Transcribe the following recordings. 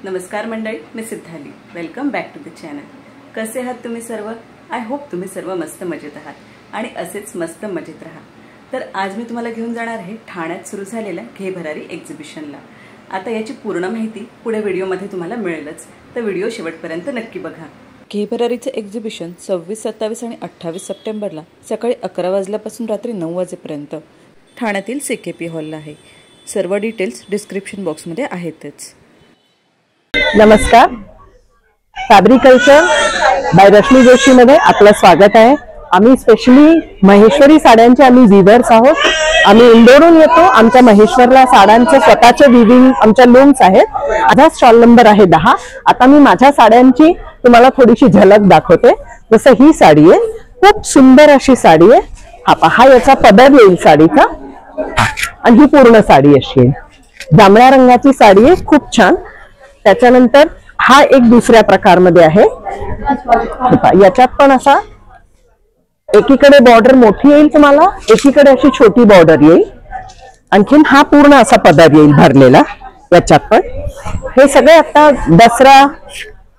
नमस्कार मंडळी, मी Siddhali. Welcome back to the channel. कसे आहात तुम्ही सर्व? आय होप तुम्ही सर्व मस्त मजेत आहात आणि असेच मस्त मजेत राहा. तर आज मी तुम्हाला घेऊन जाणार आहे ठाण्यात सुरू झालेल्या घे भरारी एक्झिबिशनला. आता याची पूर्ण माहिती पुढे व्हिडिओमध्ये तुम्हाला मिळेलच, तर व्हिडिओ शेवटपर्यंत नक्की बघा. घे भरारीचे एक्झिबिशन 26, 27 आणि 28 सप्टेंबरला सकाळी 11 वाजल्यापासून रात्री 9 वाजेपर्यंत ठाण्यातील CKP हॉलला आहे. सर्व डिटेल्स डिस्क्रिप्शन बॉक्समध्ये आहेतच. नमस्कार. फॅब्रिकल्चर बाय रश्मी जोशी मध्ये आपलं स्वागत आहे. आम्ही स्पेशली महेश्वरी साड्यांचे आम्ही वीवर्स आहोत. आम्ही इंदोरून येतो. आमच्या महेश्वरला साड्यांचे स्वतःचे विविंग आमच्या लूम्स आहेत. माझा स्टॉल नंबर आहे 10. आता मी माझ्या साड्यांची तुम्हाला थोडीशी झलक दाखवते. जसं ही साडी आहे, खूप सुंदर अशी साडी आहे. हा पहा, याचा पदर येईल साडीचा आणि ही पूर्ण साडी अशी आहे. जांभळ्या रंगाची साडी आहे, खूप छान. त्याच्यानंतर हा एक दुसऱ्या प्रकारमध्ये आहे. याच्यात पण असा एकीकडे बॉर्डर मोठी येईल तुम्हाला, एकीकडे अशी छोटी बॉर्डर येईल. आणखीन हा पूर्ण असा पदर येईल भरलेला. याच्यात पण हे सगळे आता दसरा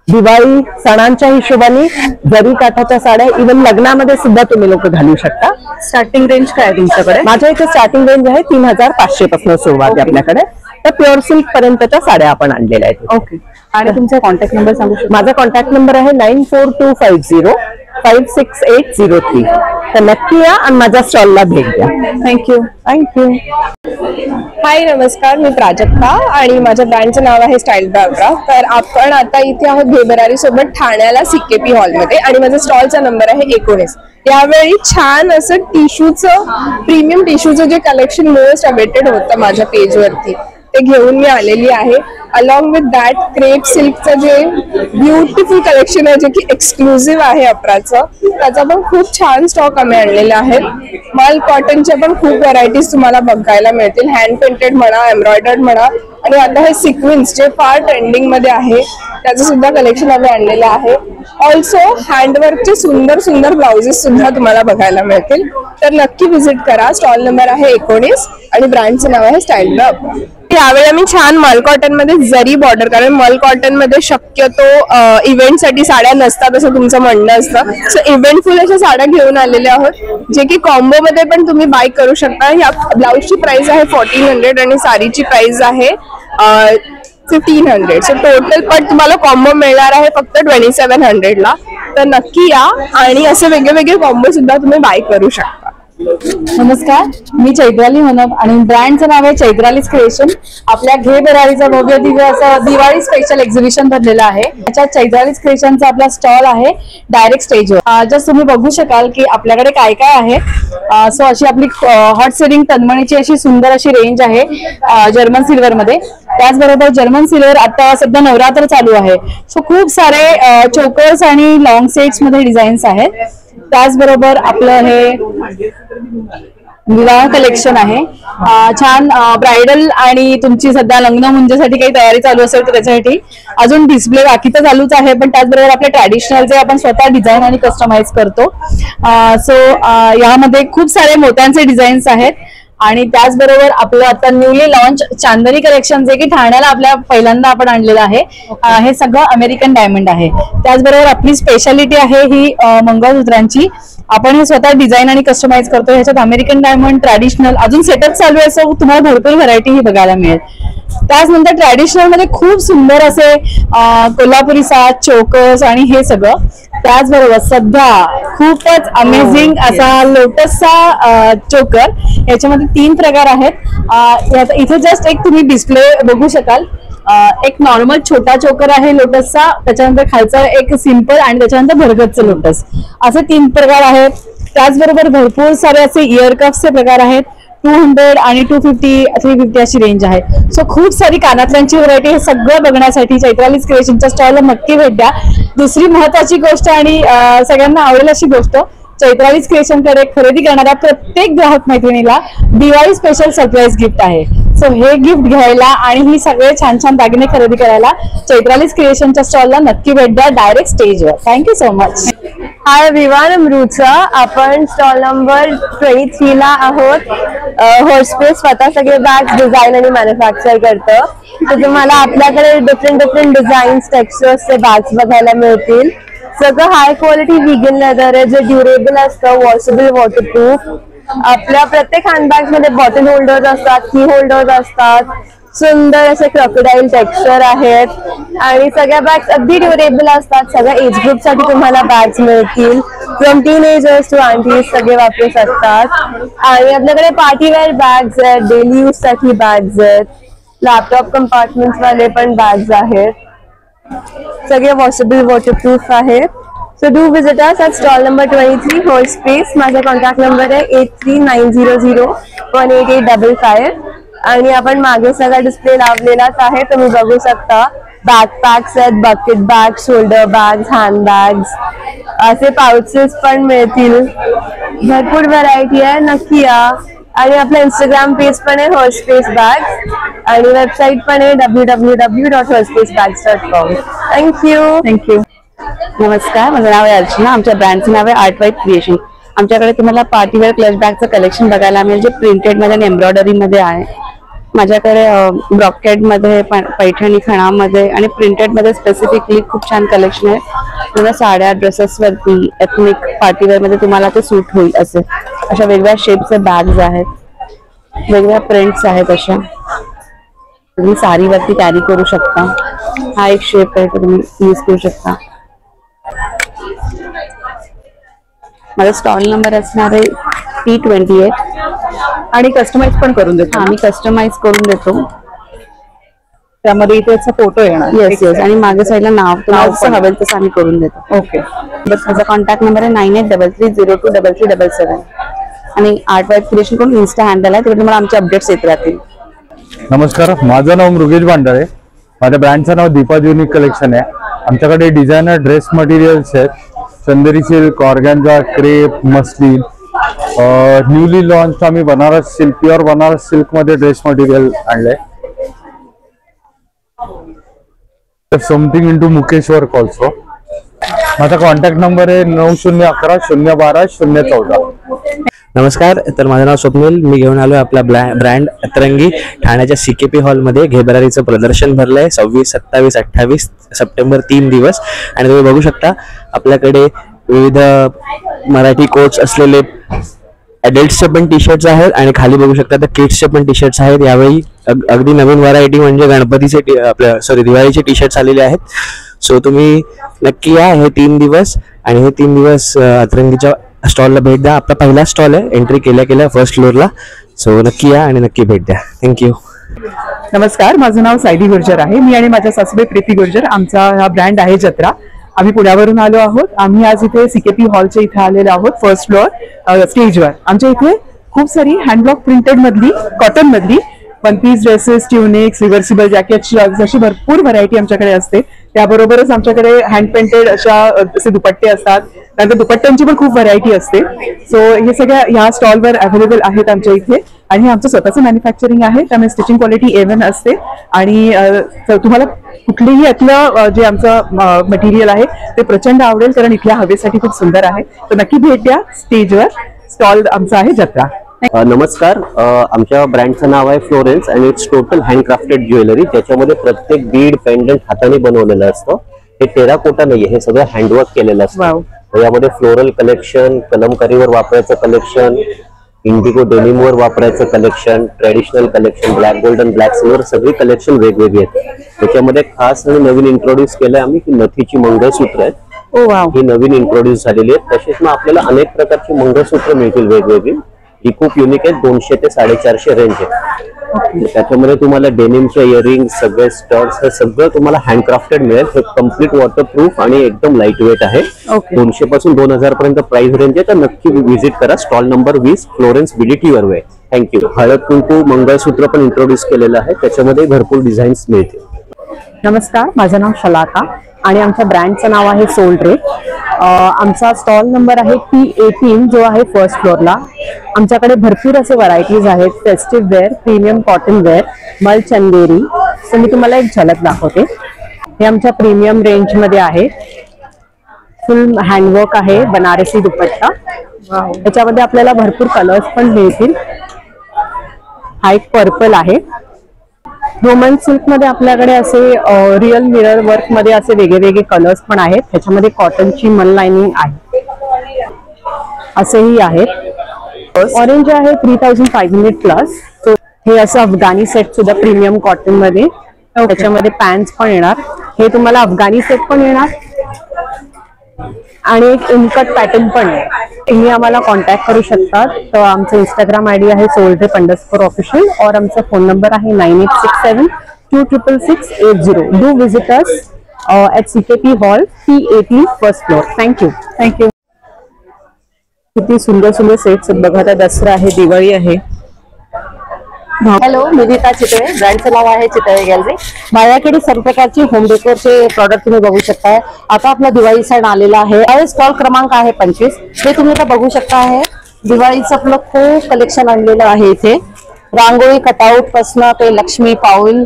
दिवाळी सणांच्या हिशोबाने जरी काठाच्या साड्या, इव्हन लग्नामध्ये सुद्धा तुम्ही लोक घालू शकता. स्टार्टिंग रेंज काय आहे तुमच्याकडे? माझ्या इथे स्टार्टिंग रेंज आहे 3500 पासून सुरुवात आहे आपल्याकडे. तर प्युअर सिल्क पर्यंतच्या साड्या आपण आणलेल्या आहेत. ओके. आणि तुमचा कॉन्टॅक्ट नंबर सांगू शकता? माझा कॉन्टॅक्ट नंबर आहे 9425056803. तर नक्की या आणि माझ्या स्टॉलला भेट द्या. थँक्यू. हाय, नमस्कार. मी प्राजक्ता आणि माझ्या ब्रँडचं नाव आहे स्टाईल बायोग्राफ. तर आपण आता इथे आहोत घे भरारी सोबत ठाण्याला CKP हॉलमध्ये आणि माझा स्टॉलचा नंबर आहे 19. यावेळी छान असं टिश्यूचं, प्रीमियम टिश्यूचं जे कलेक्शन मोस्ट अवेटेड होतं माझ्या पेजवरती, ते घेऊन मी आलेली आहे. अलॉंग विथ दॅट क्रेप सिल्कचं जे ब्युटिफुल कलेक्शन आहे, जे की एक्सक्लुझिव्ह आहे अप्राचं, त्याचा पण खूप छान स्टॉक आम्ही आणलेला आहे. मल कॉटनच्या पण खूप व्हरायटीज तुम्हाला बघायला मिळतील. हँड पेंटेड म्हणा, एम्ब्रॉयडर्ड म्हणा, आणि आता हे सिक्वेन्स जे फार ट्रेंडिंग मध्ये आहे त्याचं सुद्धा कलेक्शन आम्ही आणलेलं आहे. ऑल्सो हँडवर्कचे सुंदर सुंदर ब्लाउजेस सुद्धा तुम्हाला बघायला मिळतील. तर नक्की व्हिजिट करा. स्टॉल नंबर आहे 19 आणि ब्रँडचं नाव आहे स्टाईल बायोग्राफ. यावेळी आम्ही छान मल कॉटन मध्ये जरी बॉर्डर, कारण मल कॉटन मध्ये शक्यतो इव्हेंटसाठी साड्या नसतात असं तुमचं म्हणणं असतं. सो इव्हेंटफुल अशा साड्या घेऊन आलेल्या आहोत, जे की कॉम्बो मध्ये पण तुम्ही बाय करू शकता. या ब्लाउजची प्राइस आहे 1400 आणि साडीची प्राइस आहे 1500. सो टोटल पण तुम्हाला कॉम्बो मिळणार आहे फक्त 2700 ला. तर नक्की या आणि असे वेगवेगळे कॉम्बो सुद्धा तुम्ही बाय करू शकता. नमस्कार, मी चैत्राली मनप आणि ब्रँडचं नाव आहे चैत्रालीज क्रिएशन. आपल्या घे भरारीचा भव्य दिव्य असं दिवाळी स्पेशल एक्झिबिशन भरलेलं आहे. त्याच्यात चैत्रालीज क्रिएशनचा आपला स्टॉल आहे डायरेक्ट स्टेजवर. जस्ट तुम्ही बघू शकाल की आपल्याकडे काय काय आहे. सो अशी आपली हॉट सेलिंग तन्मणीची अशी सुंदर अशी रेंज आहे जर्मन सिल्वर मध्ये. त्याचबरोबर जर्मन सिल्वर आता सध्या नवरात्र चालू आहे, सो खूप सारे चोकर्स आणि लॉंग सेट्स मध्ये डिझाईन्स आहेत. त्याचबरोबर आपलं हे विवाह कलेक्शन आहे. छान ब्रायडल आणि तुमची सध्या लग्न मुंजेसाठी काही तयारी चालू असेल तर त्याच्यासाठी अजून डिस्प्ले बाकी तर चालूच आहे, पण त्याचबरोबर आपले ट्रॅडिशनल जे आपण स्वतः डिझाईन आणि कस्टमाइज करतो. सो यामध्ये खूप सारे मोत्यांचे डिझाईन्स आहेत. आणि त्याचबरोबर आपलं आता न्यूली लॉन्च चांदनी कलेक्शन, जे की ठाण्याला आपल्या पहिल्यांदा आपण आणलेलं आहे. हे सगळं अमेरिकन डायमंड आहे. त्याचबरोबर आपली स्पेशालिटी आहे ही मंगळसूत्रांची. आपण हे स्वतः डिझाईन आणि कस्टमाइज करतो. ह्याच्यात अमेरिकन डायमंड, ट्रॅडिशनल, अजून सेटअप चालू आहे, सो तुम्हाला भरपूर व्हरायटी ही बघायला मिळेल. त्याचनंतर ट्रॅडिशनल मध्ये खूप सुंदर असे कोल्हापुरी साज, चोकर्स आणि हे सगळं. त्याचबरोबर सध्या खूपच अमेझिंग असा लोटसचा चोकर. याच्यामध्ये 3 प्रकार आहेत. इथे जस्ट एक तुम्ही डिस्प्ले बघू शकाल. एक नॉर्मल छोटा चोकर आहे लोटसचा, त्याच्यानंतर खालचा एक सिंपल आणि त्याच्यानंतर भरगतचं लोटस, असे 3 प्रकार आहेत. त्याचबरोबर भरपूर सारे असे इयर कफ्सचे प्रकार आहेत. 200 आणि 250, 350 अशी रेंज आहे. सो खूप सारी कानातल्यांची व्हरायटी. हे सगळं बघण्यासाठी चैत्रालीज क्रिएशनच्या स्टॉलला नक्की भेट द्या. दुसरी महत्वाची गोष्ट आणि सगळ्यांना आवडेल अशी गोष्ट, चैत्रालीज क्रिएशन कडे खरेदी करणाऱ्या प्रत्येक ग्राहक मैत्रिणीला दिवाळी स्पेशल सरप्राईज गिफ्ट आहे. सो हे गिफ्ट घ्यायला आणि ही सगळे छान छान दागिने खरेदी करायला चैत्रालीज क्रिएशनच्या स्टॉलला नक्की भेट द्या डायरेक्ट स्टेजवर. Thank you so much. Hi everyone, Amruta. आपण स्टॉल नंबर 23 ला आहोत. हॉर्सपेस स्वतः सगळे बॅग्स डिझाईन आणि मॅन्युफॅक्चर करतं. तर तुम्हाला आपल्याकडे डिफरंट डिझाईन्स, टेक्स्चर्सचे बॅग्स बघायला मिळतील. सगळं हाय क्वालिटी व्हीगन लेदर आहे, जे ड्युरेबल असतं, वॉशेबल, वॉटरप्रूफ. आपल्या प्रत्येक हँडबॅग्स मध्ये बॉटल होल्डर्स असतात, की होल्डर्स असतात. सुंदर असे क्रोकोडाईल टेक्स्चर आहेत आणि सगळ्या बॅग्स अगदी ड्युरेबल असतात. सगळ्या एज ग्रुप साठी तुम्हाला बॅग्स मिळतील. फ्रॉम टीनेजर्स टू आंटीज सगळे वापरू शकतात. आणि आपल्याकडे पार्टीवेअर बॅग्स आहेत, डेली यूज साठी बॅग्स आहेत, लॅपटॉप कंपार्टमेंट्स वाले पण बॅग्स आहेत. सगळे वॉशेबल, वॉटरप्रूफ आहेत. So do visit us at stall number 23 Hallspace. माझा कॉन्टॅक्ट नंबर आहे 8390018855. आणि आपण मागे सगळा डिस्प्ले लावलेलाच आहे, तुम्ही बघू शकता. बॅकपॅक्स आहेत, bucket bags, shoulder bags, hand bags, असे पाउचेस पण मिळतील. भरपूर व्हरायटी आहे, नक्की या. आणि आपलं इंस्टाग्राम पेज पण आहे हॉर्सपेस बॅग्स आणि वेबसाईट पण आहे www.horspacebags.com. थँक्यू. नमस्कार, माझं नाव आहे अर्चना. आमच्या ब्रँडचं नाव आहे आर्ट वाईट क्रिएशन. आमच्याकडे तुम्हाला पार्टीवेअर क्लच बॅगचं कलेक्शन बघायला मिळेल, जे प्रिंटेड मध्ये आणि एम्ब्रॉयडरी मध्ये आहे. माझ्याकडे ब्रॉकेट मध्ये, पैठणी खणामध्ये आणि प्रिंटेड मध्ये स्पेसिफिकली खूप छान कलेक्शन आहे. तुम्हाला साड्या, ड्रेसेस वरती, एथनिक पार्टीवेअर मध्ये तुम्हाला ते सूट होईल असे अशा वेगवेगळ्या शेपचे बॅग्स आहेत, वेगवेगळ्या प्रिंट्स आहेत. अशा तुम्ही साडीवरती कॅरी करू शकता. हा एक शेप आहे, तो तुम्ही यूज करू शकता. माझा स्टॉल नंबर असणार आहे T28 आणि कस्टमाइज पण करून देतो. आम्ही कस्टमाइज करून देतो. त्यामध्ये इथे फोटो येणार. येस. आणि मागे साईडला नाव तुम्हाला जसं हवेल तसं आम्ही करून देतो. ओके. बस माझा कॉन्टॅक्ट नंबर आहे 9833023377 आणि आर्ट वाईट क्रिएशन करून इन्स्टा हँडल आहे, तिकडे तुम्हाला आमचे अपडेट्स येत राहतील. नमस्कार, माझं नाव मृगेश भांडारे. माझ्या ब्रँडचं नाव दीपा युनिक कलेक्शन आहे. आमच्याकडे डिझायनर ड्रेस मटेरियल्स आहेत, Chanderi silk, organza, crepe, muslin. Newly launch आम्ही Banaras silk, pure Banaras silk मध्ये ड्रेस मटेरियल आणलंय. Something into Mukaish work also. माझा कॉन्टॅक्ट नंबर आहे 9011012014. नमस्कार, तर माझं नाव स्वप्नील. मी घेऊन आलोय आपला ब्रँड अतरंगी. ठाण्याच्या CKP हॉलमध्ये घेबरारीचं प्रदर्शन भरलंय 26, 27, 28 सप्टेंबर 3 दिवस. आणि तुम्ही बघू शकता आपल्याकडे विविध मराठी कोट्स असलेले अडल्ट्सचे पण टी शर्ट्स आहेत आणि खाली बघू शकता तर किड्सचे पण टी शर्ट्स आहेत. यावेळी अगदी नवीन व्हरायटी म्हणजे गणपतीचे दिवाळीचे टी शर्ट्स आलेले आहेत. सो तुम्ही नक्की या हे 3 दिवस. आणि हे 3 दिवस अतरंगीच्या स्टॉलला भेट द्या. आपला पहिला स्टॉल आहे, एंट्री केल्या फर्स्ट फ्लोअरला. सो नक्की या आणि नक्की भेट द्या. थँक्यू. नमस्कार, माझं नाव सायली गुर्जर आहे. मी आणि माझ्या सासूबाई प्रीती गुर्जर, आमचा हा ब्रँड आहे जत्रा. आम्ही पुण्यावरून आलो आहोत. आम्ही आज इथे CKP हॉलच्या इथे आलेलो आहोत, फर्स्ट फ्लोअर स्टेजवर. आमच्या इथे खूप सारी हँडब्लॉक प्रिंटेड मधली, कॉटन मधली one piece dresses, tunics, reversible jacket, shrugs अशी भरपूर व्हरायटी आमच्याकडे असते. त्याबरोबरच आमच्याकडे हँड पेंटेड असे दुपट्टे असतात. त्यानंतर दुपट्ट्यांची पण खूप व्हरायटी असते. सो हे सगळ्या ह्या स्टॉलवर अवेलेबल आहेत आमच्या इथे. आणि आमचं स्वतःचं मॅन्युफॅक्चरिंग आहे, त्यामुळे स्टिचिंग क्वालिटी A1 असते. आणि तुम्हाला कुठलेही यातलं जे आमचं मटेरियल आहे ते प्रचंड आवडेल, कारण इथल्या हवेसाठी खूप सुंदर आहे. तर नक्की भेट द्या स्टेजवर. स्टॉल आमचा आहे जत्रा. नमस्कार, आमच्या ब्रँडचं नाव आहे फ्लोरेन्स आणि इट्स टोटल हँडक्राफ्टेड ज्वेलरी, ज्याच्यामध्ये प्रत्येक बीड पेंडंट हाताने बनवलेलं असतं. हे टेराकोटा नाहीये, हे सगळं हँडवर्क केलेलं असतं. यामध्ये फ्लोरल कलेक्शन, कलमकारीवर वापरायचं कलेक्शन, इंडिगो डेनिमवर वापरायचं collection, traditional collection, black gold आणि ब्लॅक सिल्वर सगळी कलेक्शन वेगवेगळी आहेत. त्याच्यामध्ये खास आणि नवीन इंट्रोड्यूस केलंय आम्ही की नथीची मंगळसूत्र आहेत. ही नवीन इंट्रोड्यूस झालेली आहेत. तसेच मग आपल्याला अनेक प्रकारची मंगळसूत्र मिळतील वेगवेगळी. ही खूप युनिक आहे, 200 ते 450 रेंज आहे. त्याच्यामध्ये तुम्हाला डेनिमचे इयरिंग, सगळे स्टड्स, हे सगळं तुम्हाला हँडक्राफ्टेड मिळेल. हे कम्प्लीट वॉटरप्रूफ आणि एकदम लाईट वेट आहे. 200 पासून 2000 पर्यंत प्राइस रेंज आहे. तर नक्की व्हिजिट करा. स्टॉल नंबर 20 फ्लोरेन्स BDT वर आहे. थँक्यू. हळद कुंकू मंगळसूत्र पण इंट्रोड्यूस केलेलं आहे, त्याच्यामध्ये भरपूर डिझाईन्स मिळतील. नमस्कार, माझं नाव शलाका आणि आमच्या ब्रँडचं नाव आहे सोल ड्रेप. आमचा स्टॉल नंबर आहे T18 जो आहे फर्स्ट फ्लोअरला. आमच्याकडे भरपूर असे व्हरायटीज आहेत, festive wear, premium cotton wear, मल चंदेरी. तर मी तुम्हाला एक झलक दाखवते. हे आमच्या प्रीमियम रेंज मध्ये आहे. फुल हँडवर्क आहे, बनारसी दुपट्टा. त्याच्यामध्ये आपल्याला भरपूर कलर्स पण मिळतील. हा एक पर्पल आहे. रोमन सिल्क मध्ये आपल्याकडे असे रिअल मिरर वर्क मध्ये असे वेगळे कलर्स पण आहेत. त्याच्यामध्ये कॉटनची मल लाइनिंग आहे, असेही आहेत. ऑरेंज आहे 3500 प्लस. हे असं अफगाणी सेट सुद्धा प्रीमियम कॉटन मध्ये, त्याच्यामध्ये पॅन्ट्स पण येणार. हे तुम्हाला अफगाणी सेट पण येणार आणि एक इनकट पॅटर्न पण आहे. तुम्ही आम्हाला कॉन्टॅक्ट करू शकतात. तर आमचं इंस्टाग्राम आयडी आहे soultrip_official और आमचा फोन नंबर आहे 9867226680. Do visit us at CKP hall P18 first floor. Thank you. किती सुंदर सुंदर सेट्स बघा. आता दसरा आहे, दिवाळी आहे. हॅलो, मी गीता चितळे. ब्रँडचं नाव आहे चितळे गॅलरी. माझ्याकडे सर्व प्रकारचे होम डेकोरचे प्रॉडक्ट तुम्ही बघू शकताय. आता आपला दिवाळी सण आलेला आहे. हा स्टॉल क्रमांक आहे 25. हे तुम्ही आता बघू शकता आहे. दिवाळीचं आपलं खूप कलेक्शन आणलेलं आहे इथे. रांगोळी कटआउट पासून ते लक्ष्मी पाऊल,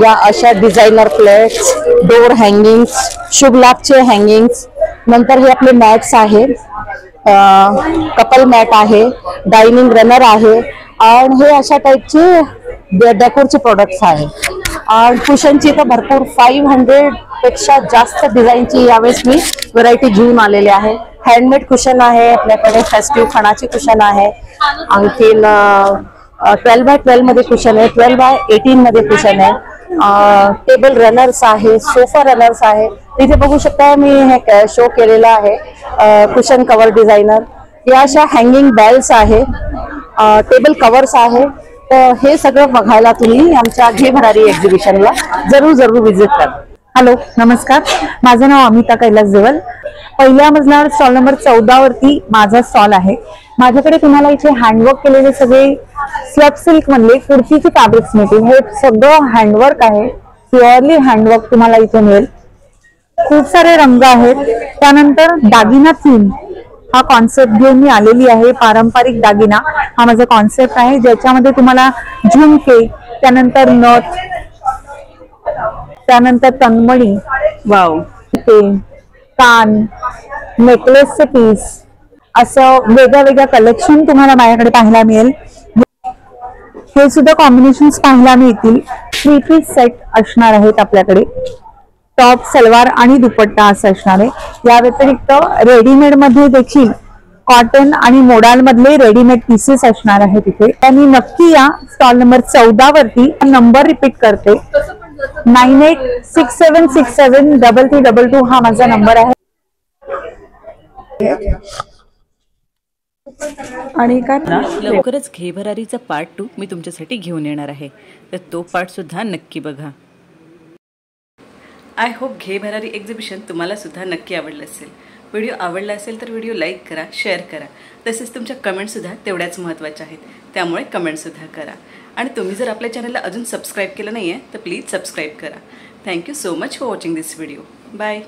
या अशा डिझायनर प्लेट्स, डोर हँगिंग्स, शुभ लाभचे हँगिंग्स. नंतर हे आपले मॅट्स आहे, कपल मॅट आहे, डायनिंग रनर आहे आणि हे अशा टाइपचे डेकोरचे प्रोडक्ट्स आहेत. आणि कुशनची तर भरपूर 500 पेक्षा जास्त डिझाईनची यावेळेस मी व्हरायटी घेऊन आलेले आहे. हँडमेड कुशन आहे आपल्याकडे, फेस्टिव्ह खणाची कुशन आहे. आणखीन 12x12 मध्ये कुशन आहे, 12x18 मध्ये कुशन आहे. टेबल रनर्स आहे, सोफा रनर्स आहे. इथे बघू शकता मी हे शो केलेला आहे कुशन कव्हर डिझायनर. या अशा हँगिंग बेल्स आहे, टेबल कव्हर्स आहे. तर हे सगळं बघायला तुम्ही आमच्या घे भरारी एक्झिबिशनला जरूर विजिट करा. हॅलो, नमस्कार. माझं नाव अमिता कैलास देवल. पहिल्या मजल्यावर स्टॉल नंबर 14 वरती माझा स्टॉल आहे. माझ्याकडे तुम्हाला इथे हँडवर्क केलेले सगळे स्लब सिल्क मधले कुर्तीचे फॅब्रिक्स मिळतील. हे सगळं हँडवर्क आहे, प्युअरली हँडवर्क तुम्हाला इथे मिळेल. खूप सारे रंग आहेत. त्यानंतर दागिना थीम हा कॉन्सेप्ट घेऊन मी आलेली आहे. पारंपरिक दागिना हा माझा कॉन्सेप्ट आहे, ज्याच्यामध्ये तुम्हाला झुमके, त्यानंतर नथ, त्यानंतर तन्मणी, वाव, कान, नेकलेसचे पीस, असं वेगळ्या कलेक्शन तुम्हाला माझ्याकडे पाहायला मिळेल. हे सुद्धा कॉम्बिनेशन्स पाहायला मिळतील. 3 पीस सेट असणार आहेत आपल्याकडे. टॉप, सलवार आणि दुपट्टा असं असणार आहे. या व्यतिरिक्त रेडीमेड मध्ये देखील कॉटन आणि मोडाल मधले रेडीमेड पीसेस असणार आहेत तिथे. आणि नक्की या स्टॉल नंबर 14 वरती. नंबर रिपीट करते, 9867673322 हा माझा नंबर आहे. आणि काय लवकरच घे भरारीचा पार्ट 2 मी तुमच्यासाठी घेऊन येणार आहे, तर तो पार्ट सुद्धा नक्की बघा. आय होप घे भरारी एक्झिबिशन तुम्हाला सुद्धा नक्की आवडलं असेल. व्हिडिओ आवडला असेल तर व्हिडिओ लाईक करा, शेअर करा. तसेच तुमच्या कमेंटसुद्धा तेवढ्याच महत्त्वाच्या आहेत, त्यामुळे कमेंटसुद्धा करा. आणि तुम्ही जर आपल्या चॅनलला अजून सबस्क्राईब केलं नाही आहे तर प्लीज सबस्क्राईब करा. Thank you so much for watching this video. Bye.